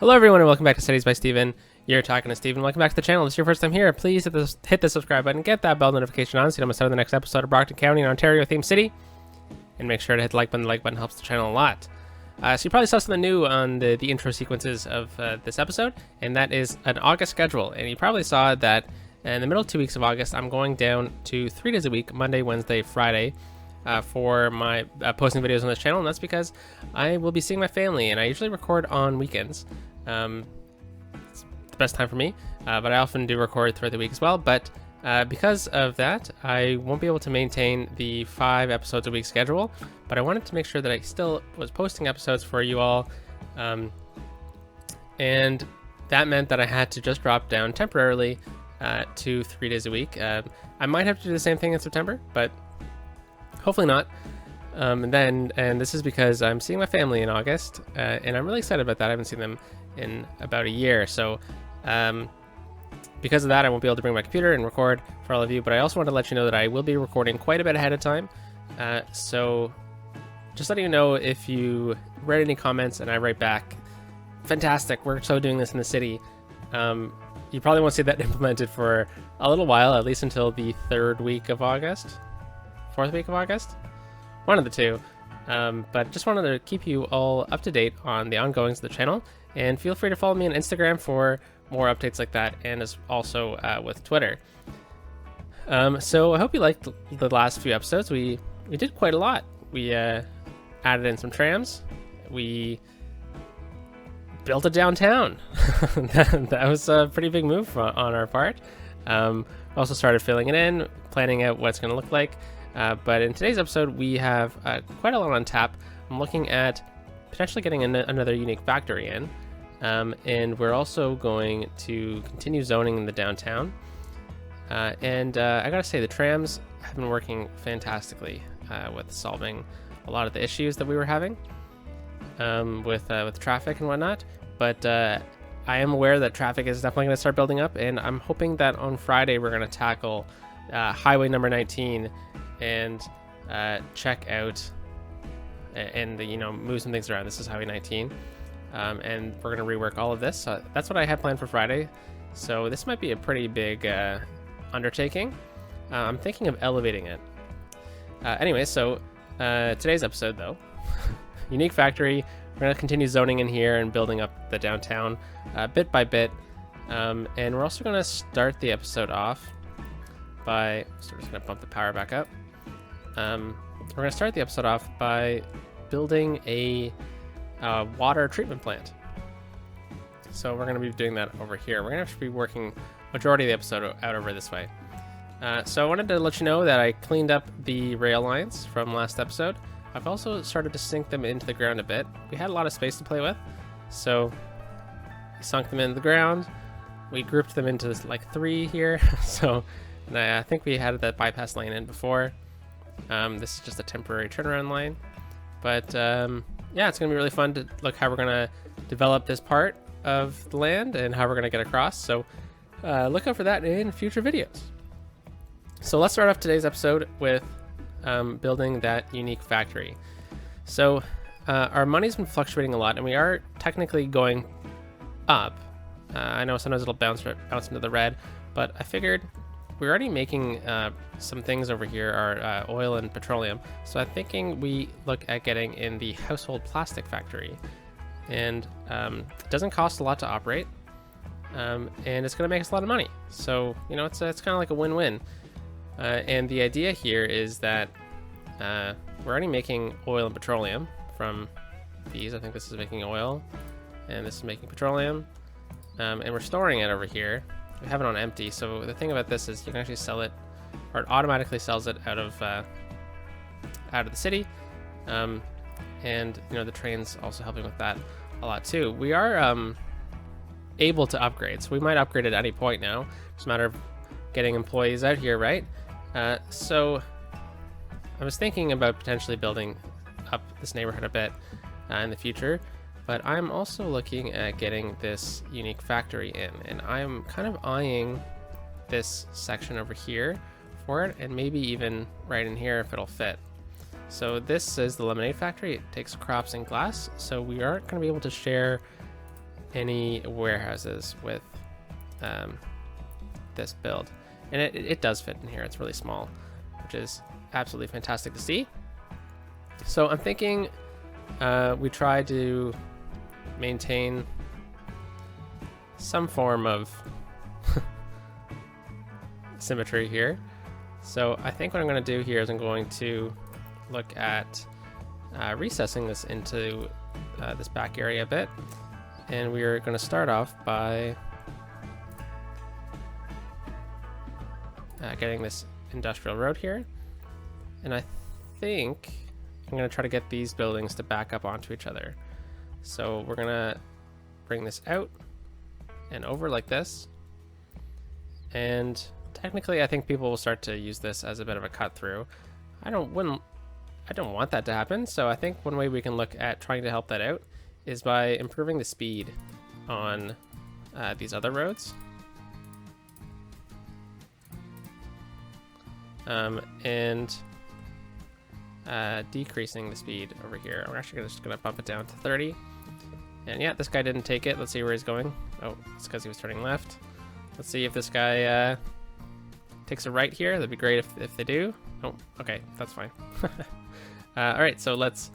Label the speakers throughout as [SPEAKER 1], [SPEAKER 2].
[SPEAKER 1] Hello everyone and welcome back to Studies by Steven. You're talking to Steven. Welcome back to the channel. If this is your first time here, please hit the subscribe button, get that bell notification on so you don't miss out on the next episode of Brockton County in Ontario themed city. And make sure to hit the like button. The like button helps the channel a lot. So you probably saw something new on the intro sequences of this episode, and that is an August schedule. And you probably saw that in the middle of 2 weeks of August, I'm going down to 3 days a week, Monday, Wednesday, Friday, for my posting videos on this channel, and that's because I will be seeing my family, and I usually record on weekends. It's the best time for me, but I often do record throughout the week as well. But because of that, I won't be able to maintain the 5 episodes a week schedule, but I wanted to make sure that I still was posting episodes for you all, and that meant that I had to just drop down temporarily to 3 days a week. I might have to do the same thing in September, but hopefully not. And this is because I'm seeing my family in August, and I'm really excited about that. I haven't seen them in about a year, so because of that, I won't be able to bring my computer and record for all of you, but I also want to let you know that I will be recording quite a bit ahead of time. So just letting you know, if you write any comments and I write back, fantastic, we're so doing this in the city. You probably won't see that implemented for a little while, at least until the 3rd week of August, 4th week of August, one of the two. But just wanted to keep you all up to date on the ongoings of the channel, and feel free to follow me on Instagram for more updates like that, and as also with Twitter. So I hope you liked the last few episodes. We did quite a lot. We added in some trams. We built a downtown. that was a pretty big move on our part. Also started filling it in, planning out what it's going to look like. But in today's episode, we have quite a lot on tap. I'm looking at potentially getting another unique factory in. And we're also going to continue zoning in the downtown. I gotta say, the trams have been working fantastically with solving a lot of the issues that we were having with traffic and whatnot. But I am aware that traffic is definitely going to start building up, and I'm hoping that on Friday we're going to tackle highway number 19 and check out and move some things around. This is highway 19. And we're going to rework all of this. That's what I had planned for Friday. So this might be a pretty big undertaking. I'm thinking of elevating it. Anyway, so today's episode, though, unique factory. We're going to continue zoning in here and building up the downtown bit by bit. And we're also going to start the episode off by... So we're just going to bump the power back up. We're going to start the episode off by building a water treatment plant. So we're going to be doing that over here. We're going to be working majority of the episode out over this way. So I wanted to let you know that I cleaned up the rail lines from last episode. I've also started to sink them into the ground a bit. We had a lot of space to play with, so we sunk them into the ground. We grouped them into like 3 here. So I think we had that bypass lane in before. This is just a temporary turnaround line, but yeah, it's going to be really fun to look how we're going to develop this part of the land and how we're going to get across. So look out for that in future videos. So let's start off today's episode with building that unique factory. So our money's been fluctuating a lot, and we are technically going up. I know sometimes it'll bounce into the red, but I figured we're already making some things over here, our oil and petroleum. So I'm thinking we look at getting in the household plastic factory. And it doesn't cost a lot to operate. And it's going to make us a lot of money. So, it's kind of like a win-win. And the idea here is that we're already making oil and petroleum from these. I think this is making oil, and this is making petroleum. And we're storing it over here. We have it on empty. So the thing about this is you can actually sell it, or it automatically sells it out of the city. And the train's also helping with that a lot too. We are able to upgrade, so we might upgrade at any point now. It's a matter of getting employees out here, right? So I was thinking about potentially building up this neighborhood a bit in the future. But I'm also looking at getting this unique factory in, and I'm kind of eyeing this section over here for it, and maybe even right in here if it'll fit. So this is the lemonade factory. It takes crops and glass, so we aren't going to be able to share any warehouses with this build. And it does fit in here. It's really small, which is absolutely fantastic to see. So I'm thinking we try to maintain some form of symmetry here. So I think what I'm going to do here is I'm going to look at recessing this into this back area a bit. And we are going to start off by getting this industrial road here. And I think I'm going to try to get these buildings to back up onto each other. So we're going to bring this out and over like this. And technically, I think people will start to use this as a bit of a cut through. I don't want that to happen. So I think one way we can look at trying to help that out is by improving the speed on these other roads. And decreasing the speed over here. I'm actually just gonna bump it down to 30. And yeah, this guy didn't take it. Let's see where he's going. Oh, it's because he was turning left. Let's see if this guy takes a right here. That'd be great if they do. Oh, okay, that's fine. All right, so let's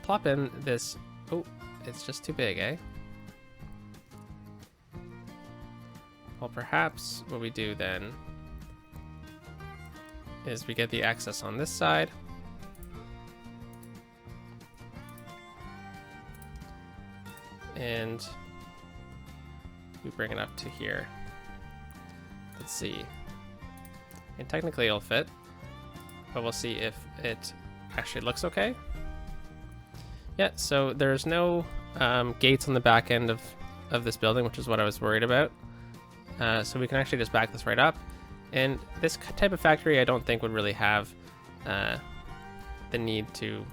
[SPEAKER 1] plop in this. Oh, it's just too big, eh? Well, perhaps what we do then is we get the access on this side. And we bring it up to here. Let's see. And technically it'll fit, but we'll see if it actually looks okay. Yeah, so there's no gates on the back end of this building, which is what I was worried about. So we can actually just back this right up. And this type of factory I don't think would really have the need to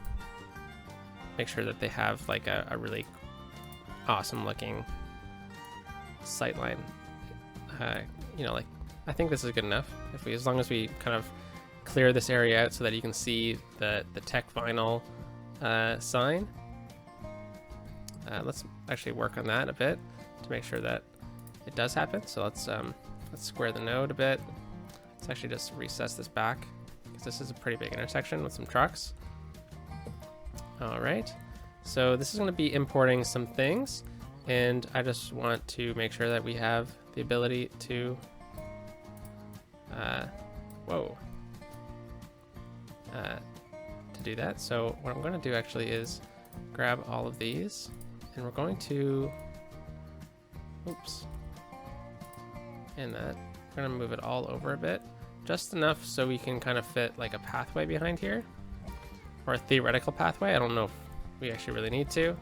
[SPEAKER 1] make sure that they have like a really awesome looking sightline. You know, like I think this is good enough. If we, as long as we kind of clear this area out so that you can see the tech vinyl sign. Let's actually work on that a bit to make sure that it does happen. So let's square the node a bit. Let's actually just recess this back because this is a pretty big intersection with some trucks. All right, so this is going to be importing some things, and I just want to make sure that we have the ability to to do that. So what I'm going to do actually is grab all of these, and we're going to and that we're going to move it all over a bit, just enough so we can kind of fit like a pathway behind here, or a theoretical pathway. I don't know if we actually really need to.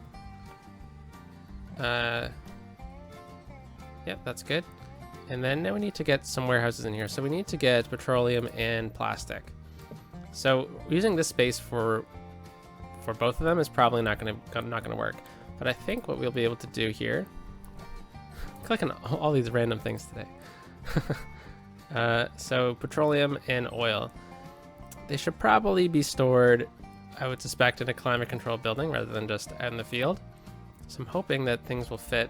[SPEAKER 1] Yep, that's good. And then now we need to get some warehouses in here. So we need to get petroleum and plastic. So using this space for both of them is probably not gonna work. But I think what we'll be able to do here, clicking all these random things today. So petroleum and oil, they should probably be stored, I would suspect, in a climate control building rather than just out in the field. So I'm hoping that things will fit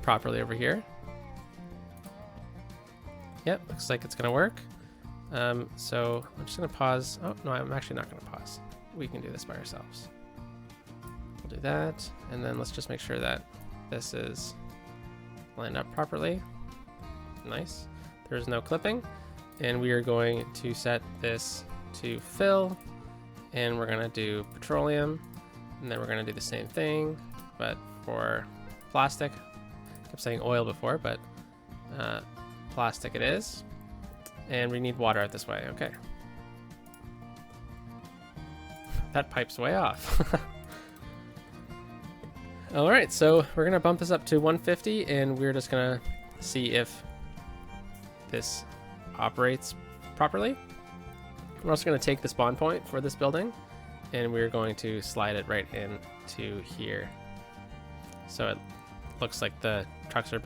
[SPEAKER 1] properly over here. Yep, looks like it's gonna work. So I'm just gonna pause. Oh no, I'm actually not gonna pause. We can do this by ourselves. We'll do that, and then let's just make sure that this is lined up properly. Nice. There's no clipping, and we are going to set this to fill, and we're gonna do petroleum, and then we're gonna do the same thing, but for plastic. I kept saying oil before, but plastic it is. And we need water out this way. Okay. That pipe's way off. All right, so we're gonna bump this up to 150, and we're just gonna see if this operates properly. We're also gonna take the spawn point for this building, and we're going to slide it right into here. So it looks like the trucks are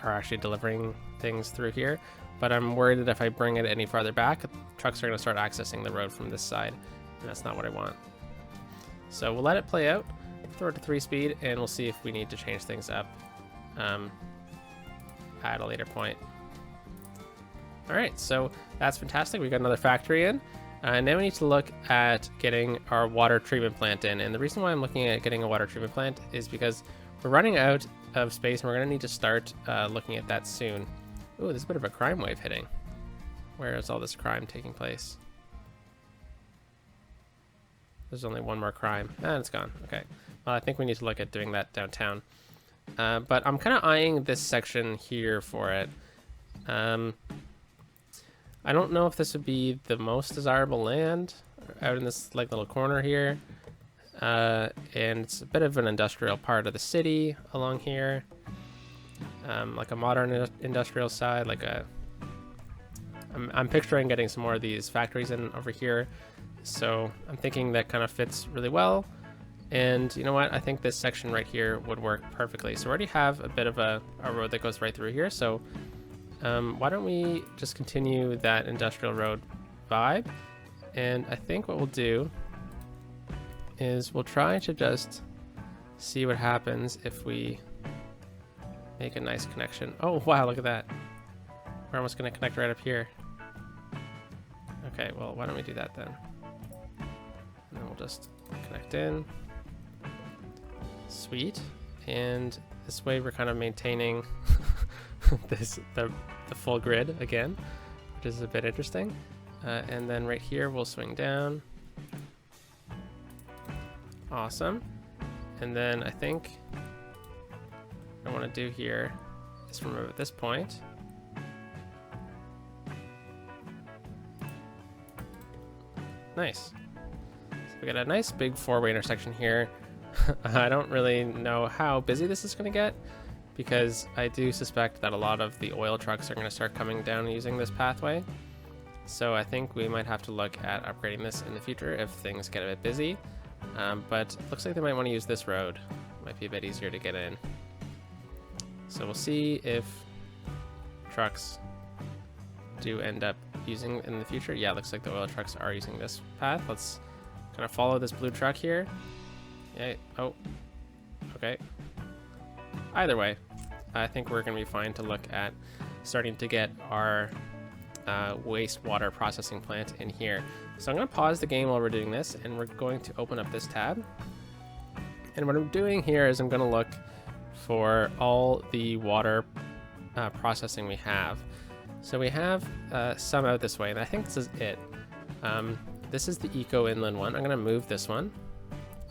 [SPEAKER 1] actually delivering things through here, but I'm worried that if I bring it any farther back, trucks are going to start accessing the road from this side, and that's not what I want. So we'll let it play out. throw it to 3 speed, and we'll see if we need to change things up at a later point. All right, so that's fantastic. We got another factory in. Now we need to look at getting our water treatment plant in. And the reason why I'm looking at getting a water treatment plant is because we're running out of space, and we're going to need to start looking at that soon. Ooh, there's a bit of a crime wave hitting. Where is all this crime taking place? There's only one more crime. And it's gone. Okay. Well, I think we need to look at doing that downtown. But I'm kind of eyeing this section here for it. I don't know if this would be the most desirable land out in this like little corner here. And it's a bit of an industrial part of the city along here. Like a modern industrial side, like a... I'm picturing getting some more of these factories in over here. So I'm thinking that kind of fits really well. And you know what? I think this section right here would work perfectly. So we already have a bit of a road that goes right through here. So why don't we just continue that industrial road vibe? And I think what we'll do is we'll try to just see what happens if we make a nice connection. Oh, wow, look at that. We're almost going to connect right up here. Okay, well, why don't we do that then? And then we'll just connect in. Sweet. And this way we're kind of maintaining the full grid again, which is a bit interesting. And then right here we'll swing down. Awesome. And then I think what I want to do here is from at this point nice. So we got a nice big 4-way intersection here. I don't really know how busy this is going to get, because I do suspect that a lot of the oil trucks are going to start coming down using this pathway. So I think we might have to look at upgrading this in the future if things get a bit busy. But it looks like they might want to use this road. Might be a bit easier to get in. So we'll see if trucks do end up using in the future. Yeah, it looks like the oil trucks are using this path. Let's kind of follow this blue truck here. Yeah. Oh, okay. Either way, I think we're going to be fine to look at starting to get our wastewater processing plant in here. So I'm going to pause the game while we're doing this, and we're going to open up this tab. And what I'm doing here is I'm going to look for all the water processing we have. So we have some out this way, and I think this is it. This is the Eco Inland one. I'm going to move this one.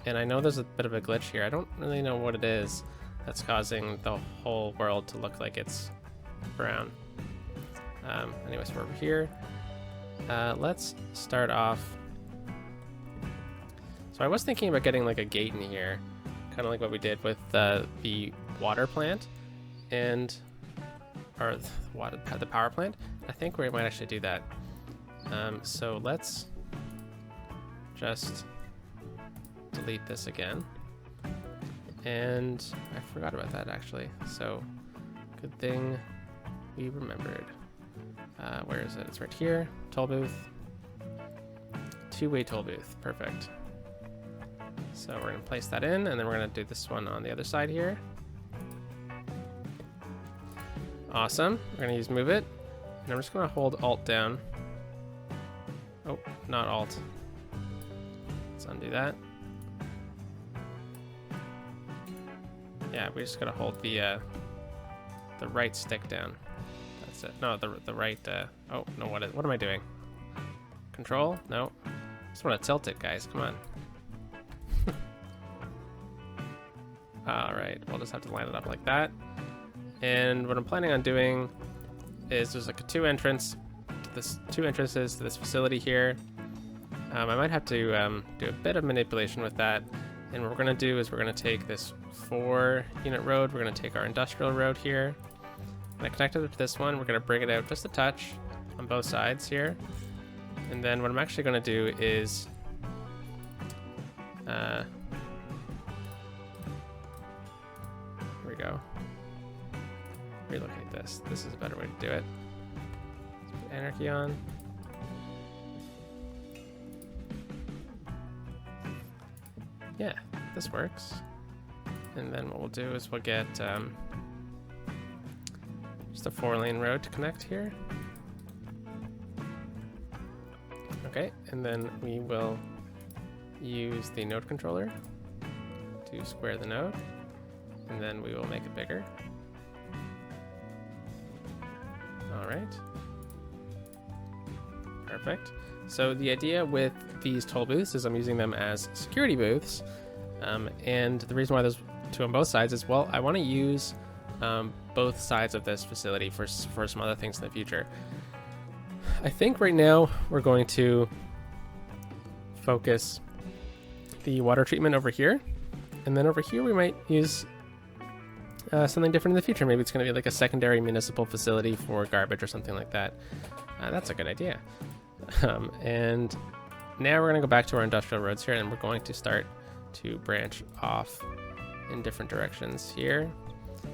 [SPEAKER 1] And I know there's a bit of a glitch here. I don't really know what it is that's causing the whole world to look like it's brown. Anyways, we're over here. Let's start off. So I was thinking about getting like a gate in here, kind of like what we did with the water plant, or the power plant. I think we might actually do that. So let's just delete this again. And I forgot about that actually. So good thing we remembered. Where is it? It's right here. Toll booth. 2-way toll booth. Perfect. So we're going to place that in, and then we're going to do this one on the other side here. Awesome. We're going to use move it. And I'm just going to hold Alt down. Oh, not Alt. Let's undo that. Yeah, we just got to hold the right stick down. That's it. No, the right. Oh no, what am I doing? Control? No. Just want to tilt it, guys. Come on. All right, we'll just have to line it up like that. And what I'm planning on doing is there's like two entrances to this facility here. I might have to do a bit of manipulation with that. And what we're going to do is we're going to take this 4-unit road. We're going to take our industrial road here. And I connected it to this one. We're going to bring it out just a touch on both sides here. And then what I'm actually going to do is here we go. Relocate this. This is a better way to do it. Let's put anarchy on. Yeah, this works. And then what we'll do is we'll get just a 4-lane road to connect here. Okay, and then we will use the node controller to square the node, and then we will make it bigger. All right. Perfect. So the idea with these toll booths is I'm using them as security booths, and the reason why there's two on both sides is, well, I want to use both sides of this facility for some other things in the future. I think right now we're going to focus the water treatment over here, and then over here we might use something different in the future. Maybe it's going to be like a secondary municipal facility for garbage or something like that. That's a good idea. And now we're going to go back to our industrial roads here, and we're going to start to branch off in different directions here,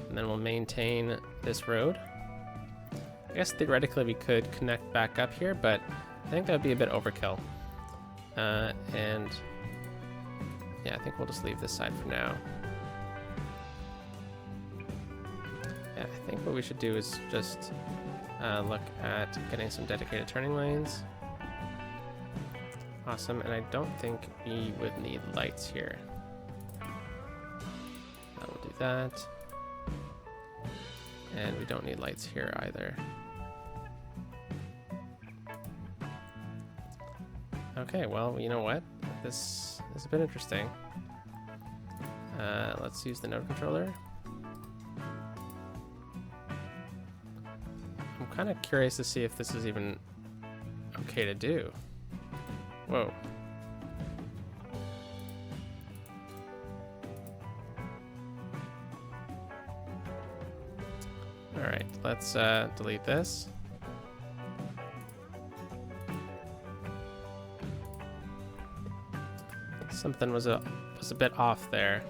[SPEAKER 1] and then we'll maintain this road. I guess theoretically we could connect back up here, but I think that would be a bit overkill. And yeah, I think we'll just leave this side for now. Yeah, I think what we should do is just look at getting some dedicated turning lanes. Awesome, and I don't think we would need lights here. We'll do that. And we don't need lights here either. Okay, well, you know what? This is a bit interesting. Let's use the node controller. I'm kind of curious to see if this is even okay to do. Whoa. All right, let's delete this. Something was a bit off there.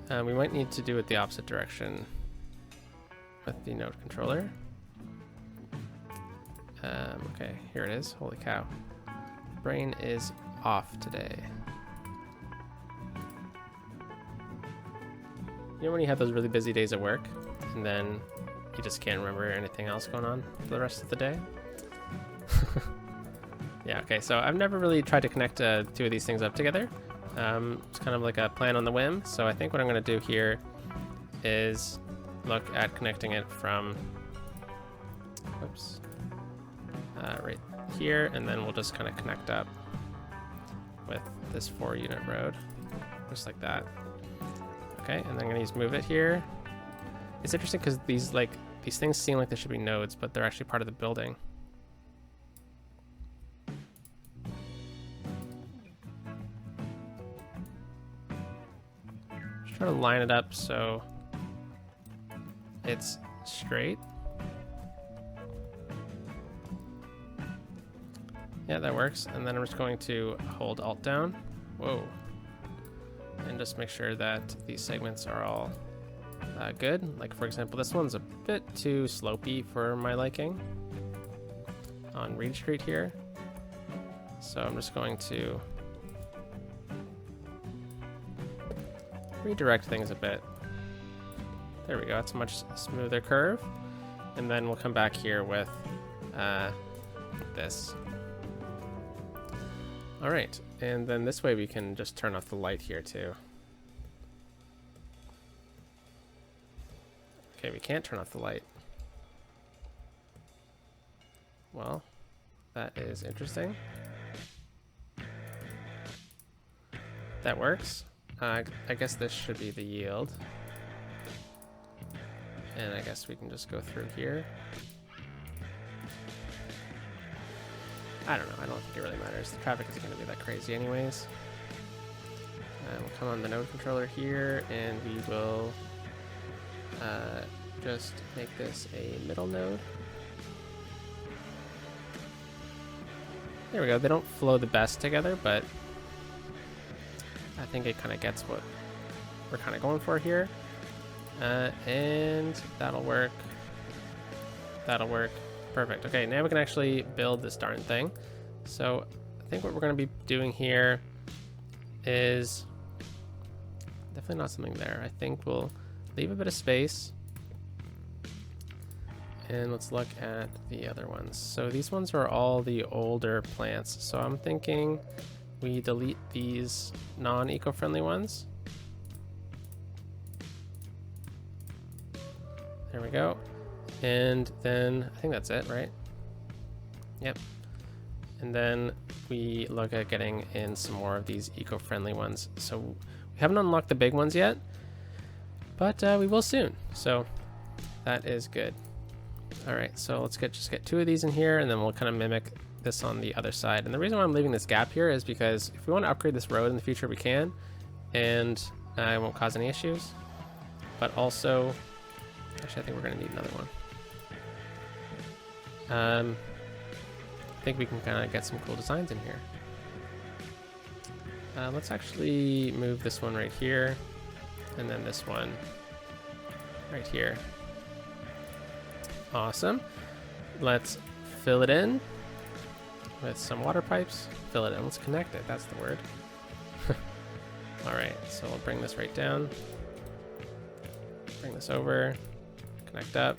[SPEAKER 1] We might need to do it the opposite direction with the node controller. Okay, here it is. Holy cow. Brain is off today. You know when you have those really busy days at work and then you just can't remember anything else going on for the rest of the day? Yeah, okay, so I've never really tried to connect two of these things up together. It's kind of like a plan on the whim. So I think what I'm going to do here is look at connecting it from right here, and then we'll just kind of connect up with this 4-unit road, just like that. Okay, and then I'm going to use move it here. It's interesting because these things seem like they should be nodes, but they're actually part of the building. Just try to line it up so it's straight. Yeah, that works. And then I'm just going to hold Alt down. Whoa. And just make sure that these segments are all good. Like, for example, this one's a bit too slopey for my liking on Reed Street here. So I'm just going to redirect things a bit. There we go. It's a much smoother curve. And then we'll come back here with this. All right, and then this way we can just turn off the light here too. Okay, we can't turn off the light. Well, that is interesting. That works. I guess this should be the yield. And I guess we can just go through here. I don't know, I don't think it really matters. The traffic isn't going to be that crazy anyways. We'll come on the node controller here, and we will just make this a middle node. There we go. They don't flow the best together, but I think it kind of gets what we're kind of going for here. And that'll work. That'll work. Perfect. Okay, now we can actually build this darn thing. So I think what we're going to be doing here is definitely not something there. I think we'll leave a bit of space. And let's look at the other ones. So these ones are all the older plants. So I'm thinking we delete these non-eco-friendly ones. There we go. And then I think that's it, right? Yep. And then we look at getting in some more of these eco-friendly ones. So we haven't unlocked the big ones yet, but we will soon. So that is good. All right, so let's just get 2 of these in here, and then we'll kind of mimic this on the other side. And the reason why I'm leaving this gap here is because if we want to upgrade this road in the future, we can, and it won't cause any issues. But also, actually, I think we're going to need another one. I think we can kind of get some cool designs in here. Let's actually move this one right here, and then this one right here. Awesome. Let's fill it in with some water pipes. Fill it in. Let's connect it. That's the word. All right. So we'll bring this right down. Bring this over. Connect up.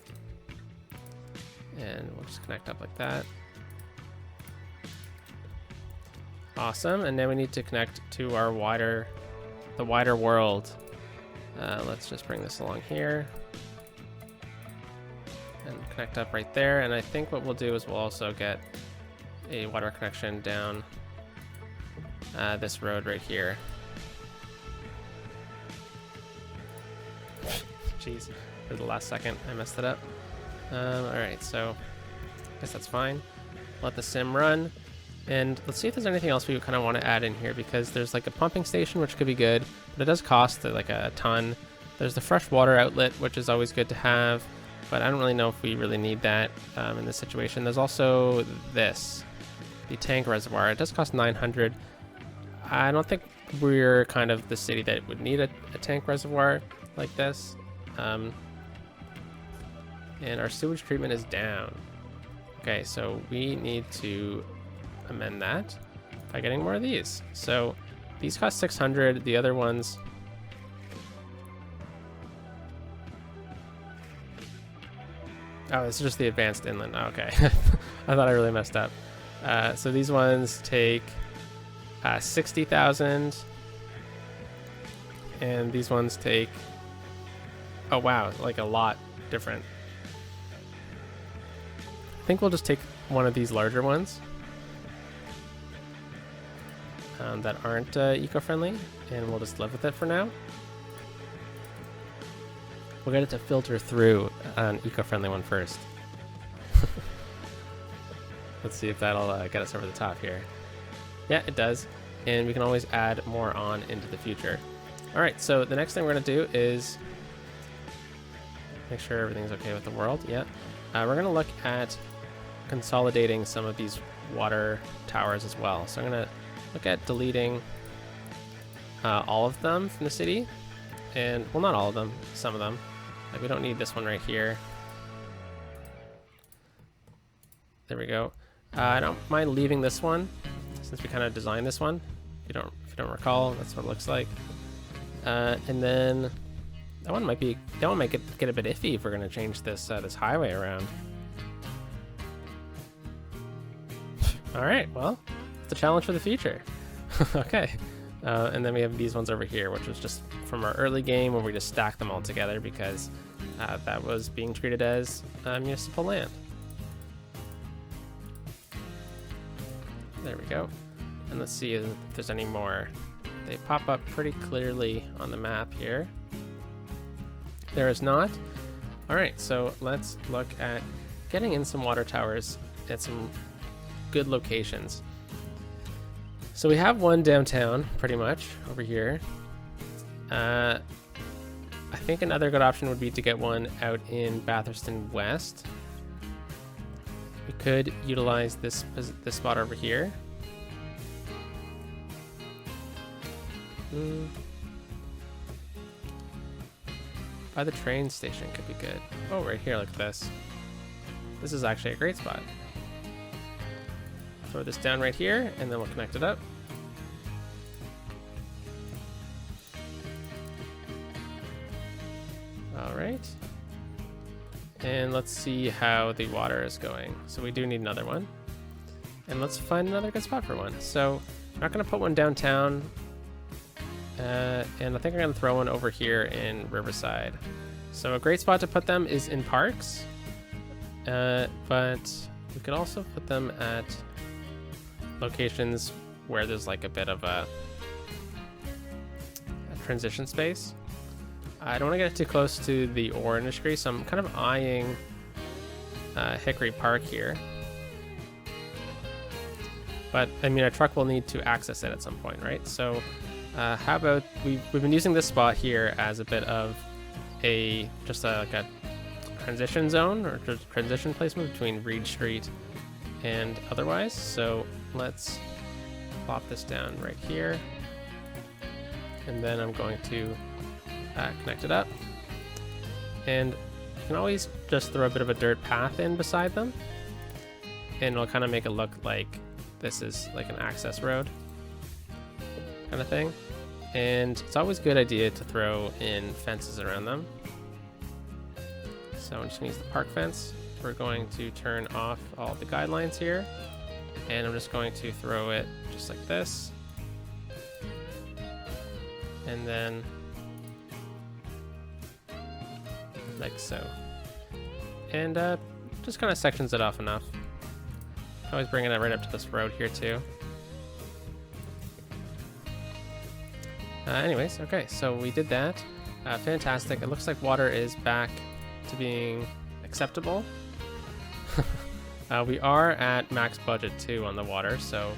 [SPEAKER 1] And we'll just connect up like that. Awesome. And then we need to connect to our the wider world. Let's just bring this along here. And connect up right there, and I think what we'll do is we'll also get a water connection down this road right here. Jeez, for the last second I messed it up. Alright, so I guess that's fine. Let the sim run, and let's see if there's anything else we kind of want to add in here, because there's like a pumping station, which could be good, but it does cost like a ton. There's the fresh water outlet, which is always good to have, but I don't really know if we really need that in this situation. There's also this, the tank reservoir. It does cost 900. I don't think we're kind of the city that would need a tank reservoir like this. And our sewage treatment is down. Okay, so we need to amend that by getting more of these. So these cost 600. The other ones, oh, this is just the advanced inland. Oh, okay. I thought I really messed up. So these ones take 60,000, and these ones take, oh wow, like a lot different. I think we'll just take one of these larger ones that aren't eco-friendly, and we'll just live with it for now. We'll get it to filter through an eco-friendly one first. Let's see if that'll get us over the top here. Yeah, it does. And we can always add more on into the future. All right, so the next thing we're gonna do is make sure everything's okay with the world. Yeah. We're gonna look at consolidating some of these water towers as well. So I'm gonna look at deleting all of them from the city. And, well, not all of them, some of them. Like, we don't need this one right here. There we go. I don't mind leaving this one, since we kind of designed this one. If you don't recall, that's what it looks like. And then that one might get a bit iffy if we're gonna change this this highway around. All right, well, it's a challenge for the future. Okay. And then we have these ones over here, which was just from our early game where we just stacked them all together because that was being treated as municipal land. There we go. And let's see if there's any more. They pop up pretty clearly on the map here. There is not. All right, so let's look at getting in some water towers at some good locations. So we have one downtown, pretty much, over here. I think another good option would be to get one out in Batherston West. We could utilize this spot over here. By the train station could be good. Oh, right here, look at this. This is actually a great spot. Throw this down right here, and then we'll connect it up. All right. And let's see how the water is going. So we do need another one. And let's find another good spot for one. So I'm not going to put one downtown. And I think I'm going to throw one over here in Riverside. So a great spot to put them is in parks. But we could also put them at locations where there's like a bit of a transition space. I don't want to get too close to the ore industry, so I'm kind of eyeing Hickory Park here. But I mean, a truck will need to access it at some point, right? So how about we've been using this spot here as a bit of just like a transition zone or just transition placement between Reed Street and otherwise. So let's plop this down right here, and then I'm going to connect it up, and you can always just throw a bit of a dirt path in beside them, and it'll kind of make it look like this is like an access road kind of thing. And it's always a good idea to throw in fences around them. So I'm just gonna use the park fence. We're going to turn off all the guidelines here, and I'm just going to throw it just like this, and then like so, and just kind of sections it off enough. Always bringing it right up to this road here too. Anyways, okay, so we did that. Fantastic. It looks like water is back to being acceptable. We are at max budget too on the water, so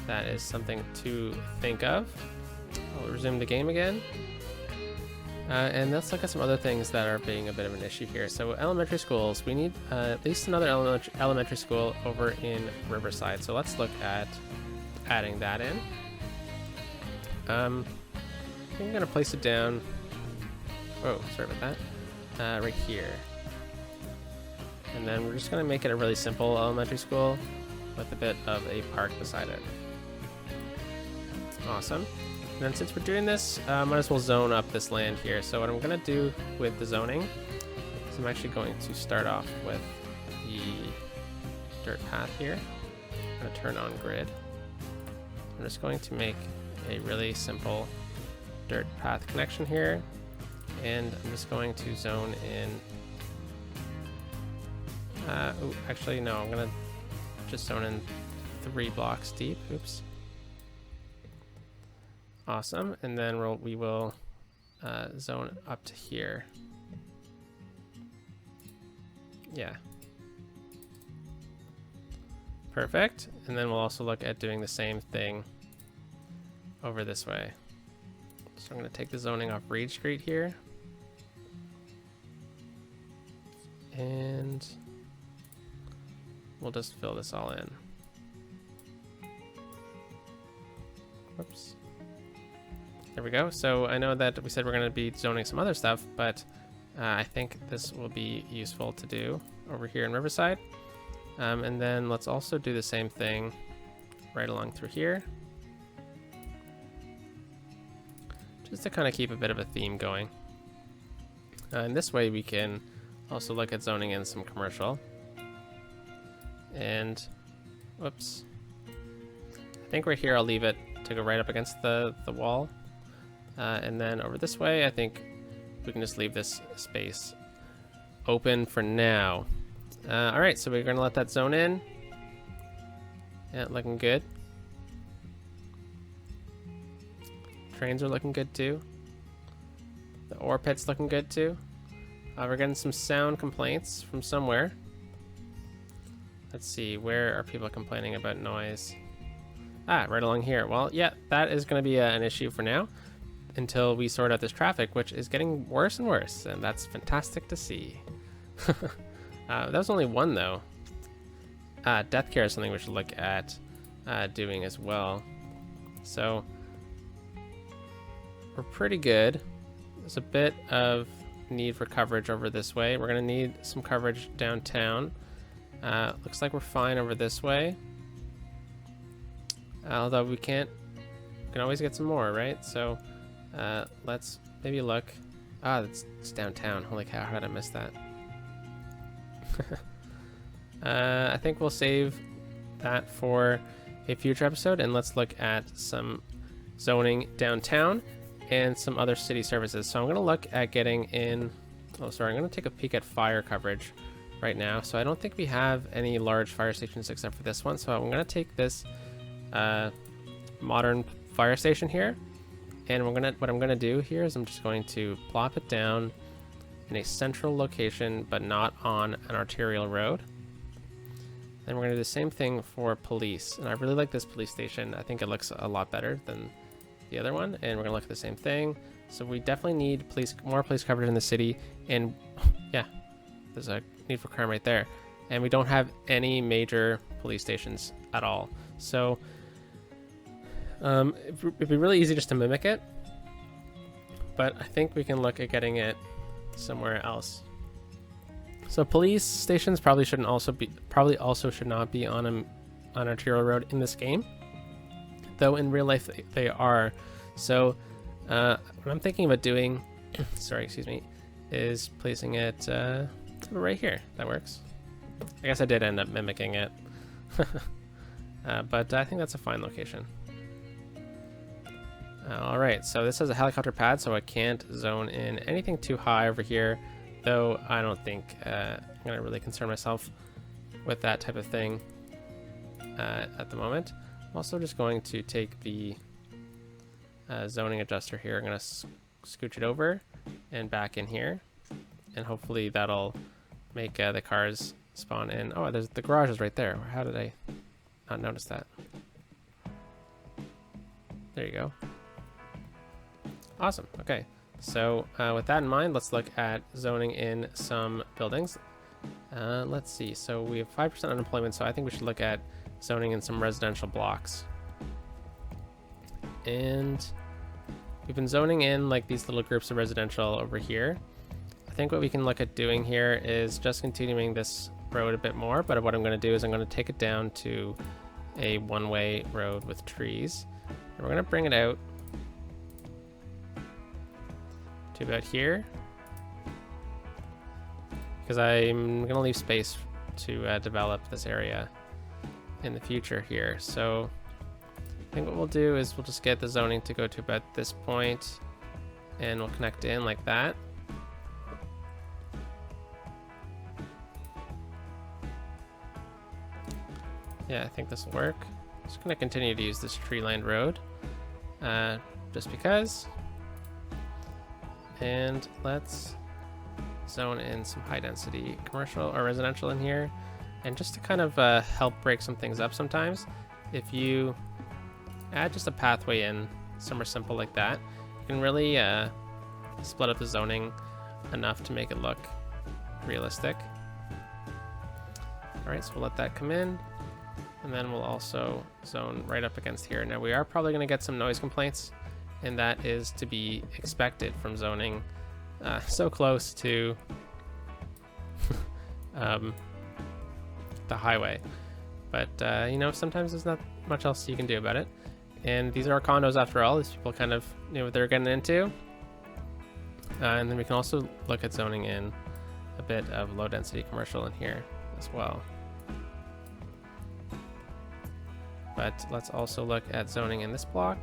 [SPEAKER 1] that is something to think of. I'll resume the game again. And let's look at some other things that are being a bit of an issue here. So elementary schools, we need at least another elementary school over in Riverside. So let's look at adding that in. I think I'm gonna place it down. Oh, sorry about that. Right here. And then we're just gonna make it a really simple elementary school with a bit of a park beside it. Awesome. And then since we're doing this, might as well zone up this land here. So what I'm gonna do with the zoning is I'm actually going to start off with the dirt path here. I'm gonna turn on grid. I'm just going to make a really simple dirt path connection here. And I'm just going to zone in. Actually, no, I'm gonna just zone in 3 blocks deep. Oops. Awesome, and then we will zone up to here. Yeah. Perfect, and then we'll also look at doing the same thing over this way. So I'm going to take the zoning off Reed Street here. And we'll just fill this all in. Whoops. There we go. So I know that we said we're going to be zoning some other stuff, but I think this will be useful to do over here in Riverside. And then let's also do the same thing right along through here, just to kind of keep a bit of a theme going. And this way we can also look at zoning in some commercial. And whoops, I think right here I'll leave it to go right up against the wall. And then over this way, I think we can just leave this space open for now. All right, so we're gonna let that zone in. Yeah, looking good. Trains are looking good too. The ore pit's looking good too. We're getting some sound complaints from somewhere. Let's see, where are people complaining about noise? Right along here. Well, yeah, that is going to be an issue for now until we sort out this traffic, which is getting worse and worse, and that's fantastic to see. That was only one, though. Death care is something we should look at doing as well. So we're pretty good. There's a bit of need for coverage over this way. We're going to need some coverage downtown. Looks like we're fine over this way. Although we can always get some more, right? So let's maybe look Ah, it's downtown. Holy cow, how did I miss that? I think we'll save that for a future episode, and let's look at some zoning downtown and some other city services. So I'm going to look at getting in... Oh, sorry, I'm going to take a peek at fire coverage right now. So I don't think we have any large fire stations except for this one. So I'm going to take this modern fire station here, and what I'm going to do here is I'm just going to plop it down in a central location, but not on an arterial road. Then we're going to do the same thing for police. And I really like this police station. I think it looks a lot better than the other one. And we're going to look at the same thing. So we definitely need more police coverage in the city. And yeah, there's a need for crime right there. And we don't have any major police stations at all. So it'd be really easy just to mimic it. But I think we can look at getting it somewhere else. So police stations probably should not be on an arterial road in this game, though in real life they are. So what I'm thinking about doing, sorry, excuse me, is placing it right here. That works. I guess I did end up mimicking it, but I think that's a fine location. All right, so this has a helicopter pad, so I can't zone in anything too high over here. Though I don't think I'm going to really concern myself with that type of thing at the moment. I'm also just going to take the zoning adjuster here. I'm going to scooch it over and back in here. And hopefully that'll make the cars spawn in. Oh, the garage is right there. How did I not notice that? There you go. Awesome. Okay. So with that in mind, let's look at zoning in some buildings. Let's see. So we have 5% unemployment, so I think we should look at zoning in some residential blocks. And we've been zoning in like these little groups of residential over here. I think what we can look at doing here is just continuing this road a bit more, but what I'm going to do is I'm going to take it down to a one-way road with trees. And we're going to bring it out to about here, because I'm going to leave space to develop this area in the future here. So I think what we'll do is we'll just get the zoning to go to about this point, and we'll connect in like that. Yeah, I think this will work. I'm just going to continue to use this tree-lined road just because. And let's zone in some high density commercial or residential in here. And just to kind of help break some things up sometimes, if you add just a pathway in somewhere simple like that, you can really split up the zoning enough to make it look realistic. All right, so we'll let that come in. And then we'll also zone right up against here. Now we are probably going to get some noise complaints, and that is to be expected from zoning so close to the highway. But you know, sometimes there's not much else you can do about it. And these are condos after all. These people kind of knew what they're getting into. And then we can also look at zoning in a bit of low density commercial in here as well. But let's also look at zoning in this block.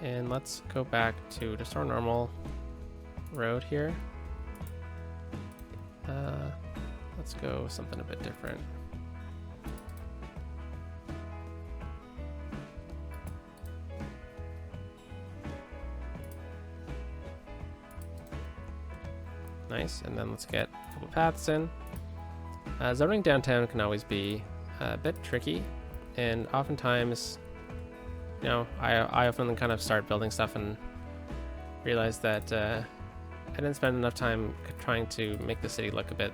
[SPEAKER 1] And let's go back to just our normal road here. Let's go something a bit different. Nice, and then let's get a couple paths in. Zoning downtown can always be a bit tricky, and oftentimes, you know, I often kind of start building stuff and realize that I didn't spend enough time trying to make the city look a bit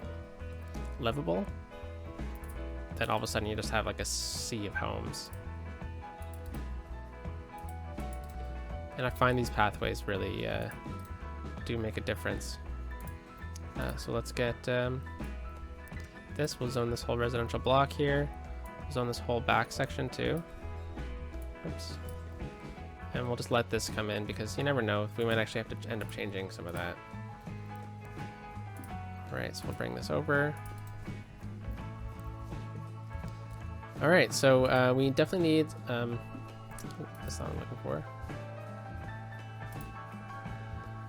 [SPEAKER 1] livable. Then all of a sudden you just have like a sea of homes. And I find these pathways really do make a difference. So let's get this. We'll zone this whole residential block here. We'll zone this whole back section too. Oops. And we'll just let this come in because you never know. We might actually have to end up changing some of that. All right, so we'll bring this over. All right, so we definitely need, that's not what I'm looking for.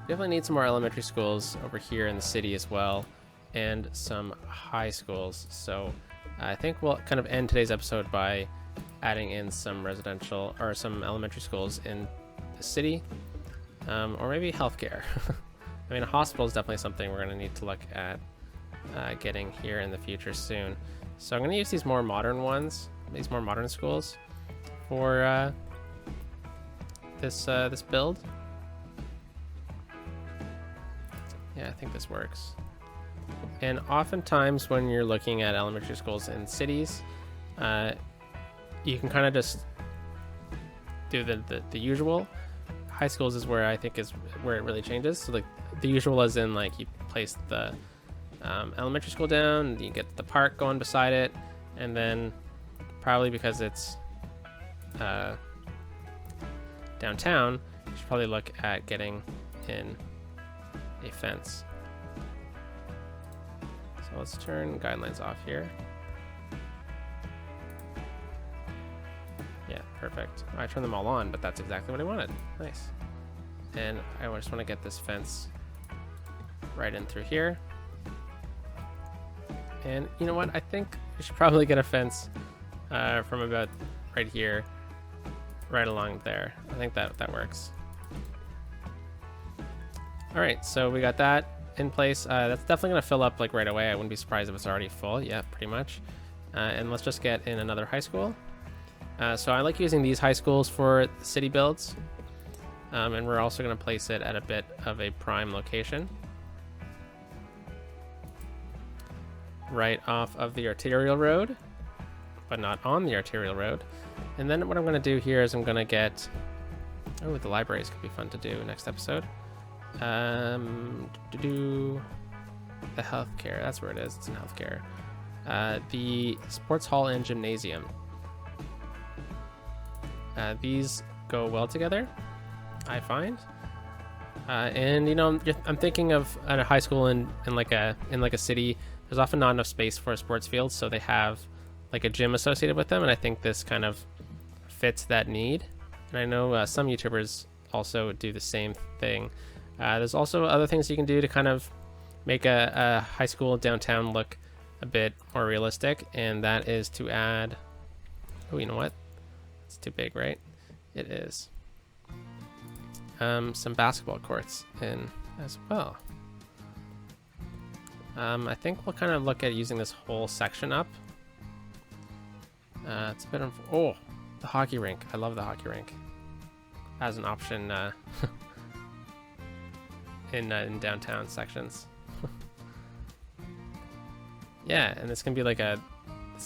[SPEAKER 1] Definitely need some more elementary schools over here in the city as well, and some high schools. So I think we'll kind of end today's episode by adding in some residential or some elementary schools in the city, or maybe healthcare. I mean, a hospital is definitely something we're going to need to look at getting here in the future soon. So I'm going to use these more modern ones, these more modern schools, for this build. Yeah, I think this works. And oftentimes when you're looking at elementary schools in cities, you can kind of just do the usual. High schools is where I think is where it really changes. So like the usual is in like you place the elementary school down, you get the park going beside it, and then probably because it's downtown, you should probably look at getting in a fence. So let's turn guidelines off here. Yeah, perfect. I turned them all on, but that's exactly what I wanted. Nice. And I just want to get this fence right in through here. And you know what? I think we should probably get a fence from about right here, right along there. I think that works. All right, so we got that in place. That's definitely gonna fill up like right away. I wouldn't be surprised if it's already full. Yeah, pretty much. And let's just get in another high school. So I like using these high schools for city builds. And we're also gonna place it at a bit of a prime location, right off of the arterial road, but not on the arterial road. And then what I'm gonna do here is I'm gonna get, oh, the libraries could be fun to do next episode. To do the healthcare, that's where it is. It's in healthcare. The sports hall and gymnasium. These go well together, I find. And you know, I'm thinking of at a high school in like a city. There's often not enough space for a sports field, so they have like a gym associated with them, and I think this kind of fits that need. And I know some YouTubers also do the same thing. There's also other things you can do to kind of make a high school downtown look a bit more realistic, and that is to add, oh, you know what? It's too big, right? It is. Some basketball courts in as well. I think we'll kind of look at using this whole section up. It's a bit of, oh, the hockey rink. I love the hockey rink as an option in downtown sections. Yeah, and this can be like this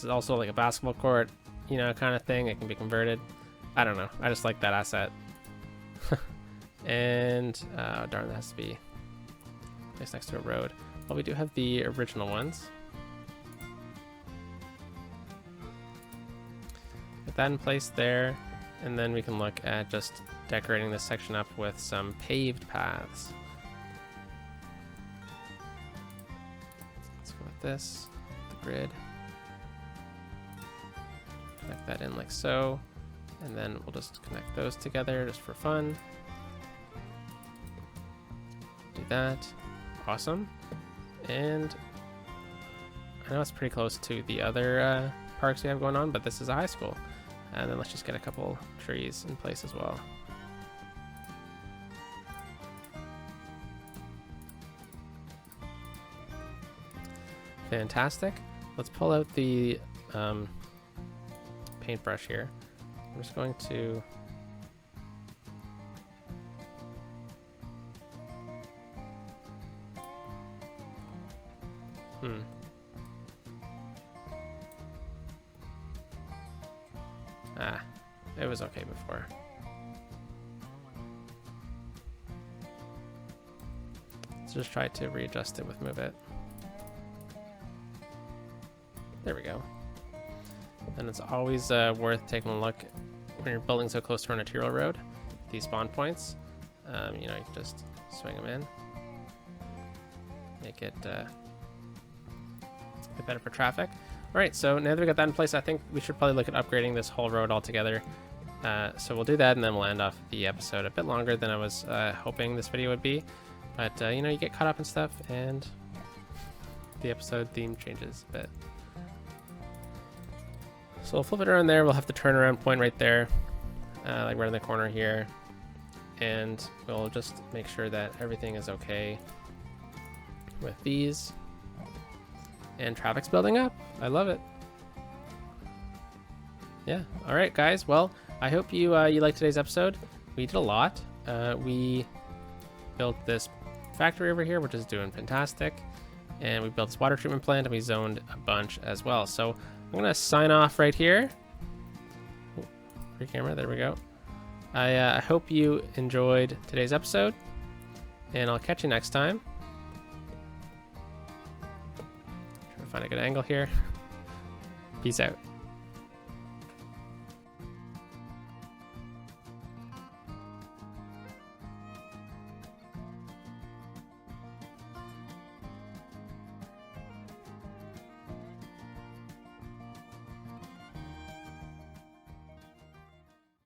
[SPEAKER 1] is also like a basketball court, you know, kind of thing. It can be converted. I don't know. I just like that asset. And darn, that has to be placed next to a road. Well, we do have the original ones. Get that in place there, and then we can look at just decorating this section up with some paved paths. Let's go with this, the grid. Connect that in like so, and then we'll just connect those together just for fun. Do that. Awesome. And I know it's pretty close to the other parks we have going on, but this is a high school. And then let's just get a couple trees in place as well. Fantastic. Let's pull out the paintbrush here. I'm just going to it was okay before. Let's just try to readjust it with Move It. There we go. And it's always worth taking a look when you're building so close to an arterial road these spawn points. You know, you can just swing them in, make it a bit better for traffic. All right, so now that we got that in place, I think we should probably look at upgrading this whole road altogether. So we'll do that, and then we'll end off the episode a bit longer than I was hoping this video would be. But, you know, you get caught up in stuff, and the episode theme changes a bit. So we'll flip it around there. We'll have the turnaround point right there, like right in the corner here. And we'll just make sure that everything is okay with these. And traffic's building up. I love it. Yeah. All right, guys. Well, I hope you you liked today's episode. We did a lot. We built this factory over here, which is doing fantastic. And we built this water treatment plant, and we zoned a bunch as well. So I'm going to sign off right here. Free camera. There we go. I hope you enjoyed today's episode, and I'll catch you next time. Trying to find a good angle here. Peace out.